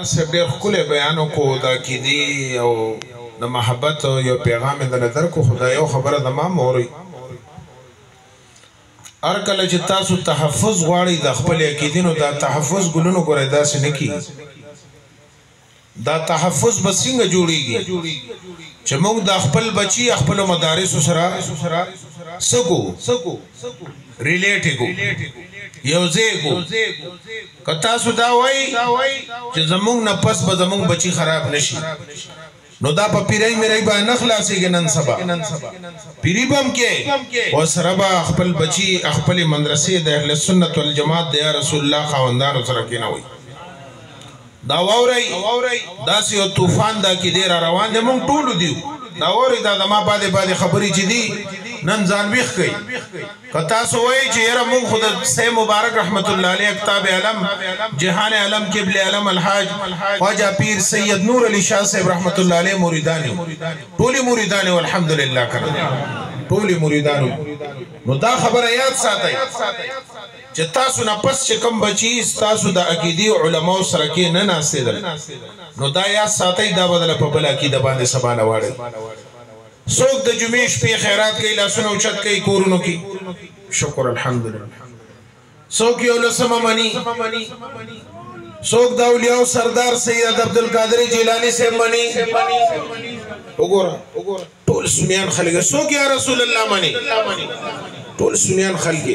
سب ډېر ښکلی بیان وکړو د عقیدې او د محبت یو پیغام یې درله درکړو خو دا یو خبره د ما مورئ هر کله چې تاسو تحفظ غواړئ د خپلې عقیدې نو دا تحفظ ګلونو ګورئ داسې نه کېږي دا تحفظ به څنګه جوړېږي چې موږ د خپل بچي خپلو مدارسو سره څه کو ریلیټ کو یو ځای کو که تاسو دا وایي چې زمونږ نه پس به زمونږ بچي خراب نشي نو دا په پیرۍ میرۍ باندې نه خلاصېږي نن سبا پیري به هم کې ورسره به خپل بچي خپلې مدرسې د اهل سنت والجماعت د یا رسول الله خاوندانو سره کېنوئ دا واورئ داسې یو طوفان دا عقیدې را روان دی موږ ټولو دیو دا واورئ دا زما بعدې خبرې چې دي نن ځان ویښ کړئ که تاسو وایئ چې یاره موږ خو د سید مبارک رحمت الله علیه کتاب علم جهان علم قبل علم الحاج خواجه پیر سید نور علی شاه صاحب رحمت الله علیه مریدان ټولې مریدان والحمدلله کړه ټولې مریدان نو دا خبره یاد ساتئ چې تاسو نه پس چې کوم بچي تاسو د عقیدې علماو سره کې نه ناستېدل نو دا یاد ساتئ دا بدله په بل عقیده باندې سبا نه واړئ څوک د جمعې شپې خیرات کوي لاسونه اوچت کوي کورونو کې شکر الحمدلله څوک یو لسمه مني څوک د اولیاء سردار سید عبدالقادر جیلانی صاحب مني وګوره ټول سنیان خلک څوک یا رسول الله مني ټول سنیان خلک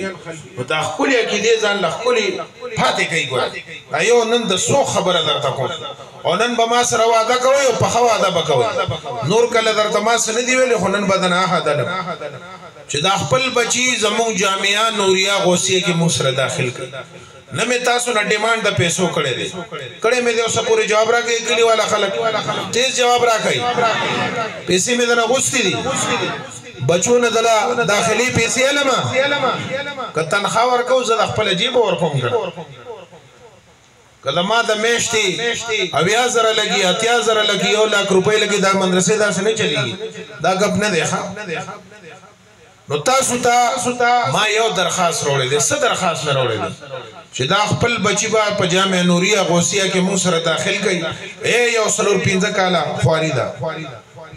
نو دا ښکلې عقیدې ځان له ښکلې پاتې کوي ګوره دا یو نن د څو خبره درته کوم او نن به ما سره واده کوئ او پخه واده به کوئ نور کله درته ما څه نه دي ویلې خو نن به د ناحده لم چې دا خپل بچي زموږ جامعه نوریه غوثیه کې موږ سره داخل کړي نه مې تاسو نه ډیمانډ د پیسو کړی دی کړی مې دی اوسه پورې جواب راکوي کلي والا خلک تیز جواب راکوي پیسې مې درنه غوښتې دي بچو نه دله داخلي پیسې علمه که تنخوا ورکوم زه د خپله جیبه ورکوم کړه که ما د میاشتې 80,000 لګي 80,000 لګي 1 लाख روپۍ لګي دا مدرسې داسې نه چلېږي دا ګپ نه دی نو تاسو ته ما یو درخواست راوړی دی څه درخواست مې راوړی دی چې دا خپل بچي به په جامع نوریه غوثیه کې موږ سره داخل کړي یو 4-5 کاله خواري ده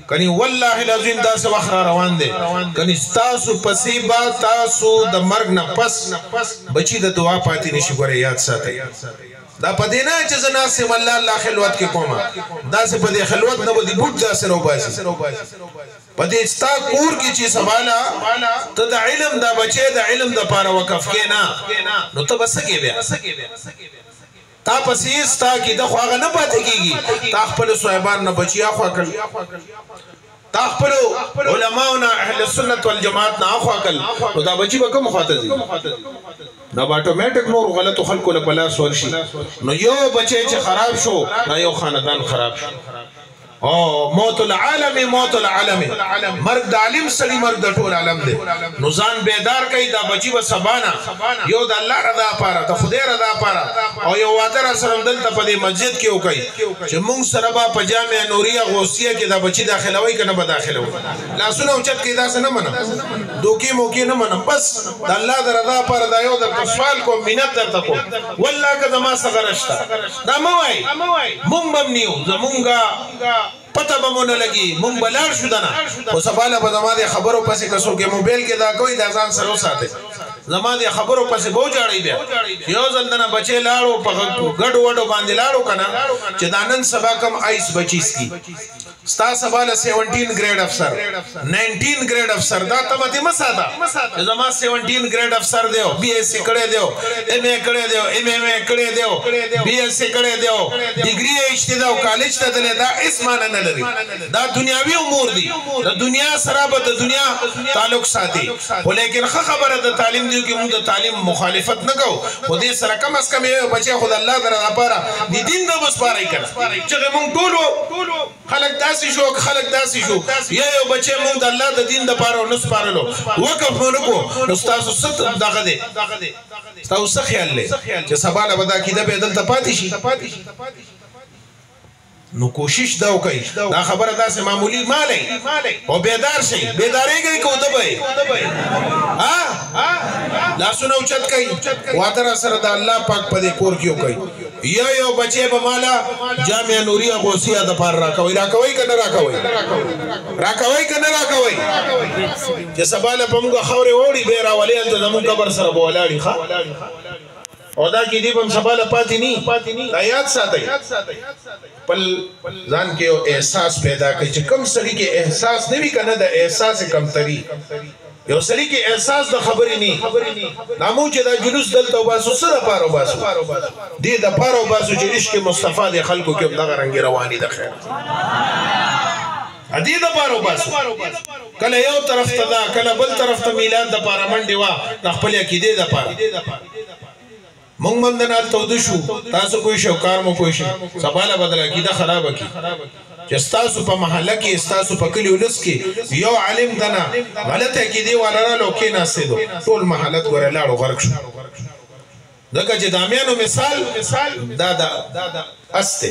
کني والله العظیم دا څه وخت را روان دی کني تاسو پسې به تاسو د مرګ نه پس بچي د دعا پاتې نشي ګوره یاد ساتئ دا پدې نه چې زنا سم الله خلوت کې کومه دا څه پدې خلوت نه ودی بوت دا سره وباسي پدې ستا کور کې چې سواله ته د علم دا بچي د علم د پاره وقف کې نه نو ته بس کې بیا تا پسې ستا کې د خواغه نه پاتې کیږي تا خپل صاحبان نه بچي اخوا کړ تا خپل علماءنا اهل سنت والجماعت نه اخوا کړ نو دا بچي به کوم خواته دي نو اتوماتیک نور غلطو خلکو له پلاس ورشي نو یو بچي چې خراب شو نو یو خاندان خراب شو او موت العالم مرګ د عالم سړي مرګ د ټول عالم دی نو ځان بیدار کوي دا بچي به سبانا یو د الله رضا پاره ته خدای رضا پاره او یو واده سره دلته په دې مسجد کې وکړي چې موږ سره به په جامع نوریه غوثیه کې دا بچي داخلوي کنه به داخلوي لاسونه اوچت کې دا څه نه منم دوکي موکي نه منم بس د الله د رضا پاره دا یو د سوال کوم مینت درته کوم والله که زما څه غرشته دا مو وای مونږ بم نیو زمونږه پته به مونږ لګي مونږ بلار شو دنه او سباله به زما د خبرو پسې کسو کې موبایل کې دا کوئی د ځان سره وساته زما د خبرو پسې بو جاړي بیا یو ځل دنه بچي لاړو په ګډ وډو باندې لاړو کنه چې دانن سبا کم ایس بچیس کی ستا سباله 17 گریډ افسر 19 گریډ افسر دا ته مته مساده زما 17 گریډ افسر دیو بی ایس سی کړه دیو ایم ای کړه دیو ایم ای کړه دیو بی ایس سی کړه دیو ډیګری ایشته دا کالج ته دله دا اسمانه نه لري دا دنیاوی امور دي د دنیا سره به د دنیا تعلق ساتي ولیکن خبره د تعلیم دی کې موږ د تعلیم مخالفت نه کوو خو دې سره کم اس کم یو بچي خدای الله درته لپاره د دین د وسپارای کړه چې موږ ټول خلک داسې شو خلک داسې شو یو بچي موږ د الله د دین د لپاره نسپارلو وقف ورکو نو تاسو ست دغه دي تاسو خیال لې چې سباله ودا کیده به دلته پاتې شي نو کوشش دا وکي دا خبره داسې معمولی مالي او بیدار شي بیدارېږي کو دبي لاسونه اوچت کوي وادر سره د الله پاک په دې کور کې وکي یو بچي به مالا جامع نوريه غوسیه د پار راکوي کنه راکوي چې سباله په موږ خوري وړي به راولې ته زموږ قبر سره بولاړي ښا او دا کې دی په سباله پاتې نه دا یاد ساتي پل ځان کې یو احساس پیدا کوي چې کم سړي کې احساس نه وي کنه د احساس کمتري یو سړي کې احساس د خبرې نه نامو چې دا جلوس دلته وباسو سره پاره وباسو دې د پاره وباسو چې عشق مصطفی د خلکو کې دغه رنگ رواني د خیر ادي د پاره وباسو کله یو طرف ته دا کله بل طرف ته میلاد د پاره منډي وا د خپل عقیده د پاره مونږ مندنال تود شو تاسو کوئی شو کار مو کوئی شي سباله بدل عقیده خراب کی چې تاسو په محله کې تاسو په کلی ولس کې یو عالم دنا غلط عقیده ورارلو کې ناسیدو ټول محلت ګره لاړو غرق شو دغه چې دامیانو مثال دا استه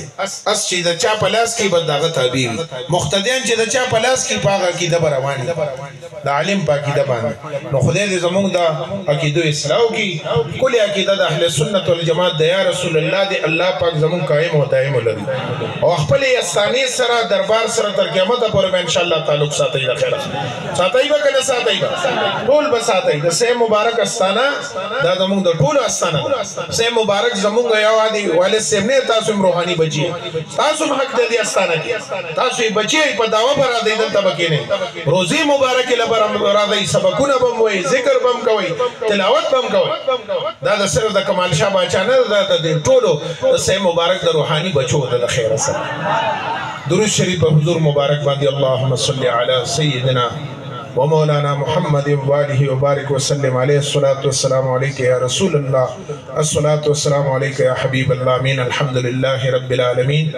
اس چې د چا پلاس کې بداغه تعبیر مقتدیان چې د چا پلاس کې پاغه کې د رواني د عالم پاکي د باندې نو خدای دې زموږ د عقیده اسلام کې کله عقیده د اهل سنت والجماعت د یا رسول الله دې الله پاک زموږ قائم او دائم لري او خپل استانی سره دربار سره تر قیامت پورې ان شاء الله تعلق ساتي د خیر ساتي به کله ساتي ټول به ساتي د سه مبارک استانه دا زموږ د ټول استانه سه مبارک زموږ یو عادي والد سیمه تاسو روحاني بچي تاسو حق د دې استانه کې تاسو بچي په داوا پر راځي دلته بکینه روزي مبارک لپاره راځي سبقونه بم وي ذکر بم کوي تلاوت بم کوي دا د صرف د کمال شاه بچا نه د ټولو سه مبارک د روحاني بچو د خیر سره درود شریف حضور مبارک باندې اللهم صل علی سیدنا ومولانا محمد وآله وبارك وسلم عليه الصلاة والسلام عليك يا رسول الله الصلاة والسلام عليك يا حبيب الله آمين الحمد لله رب العالمين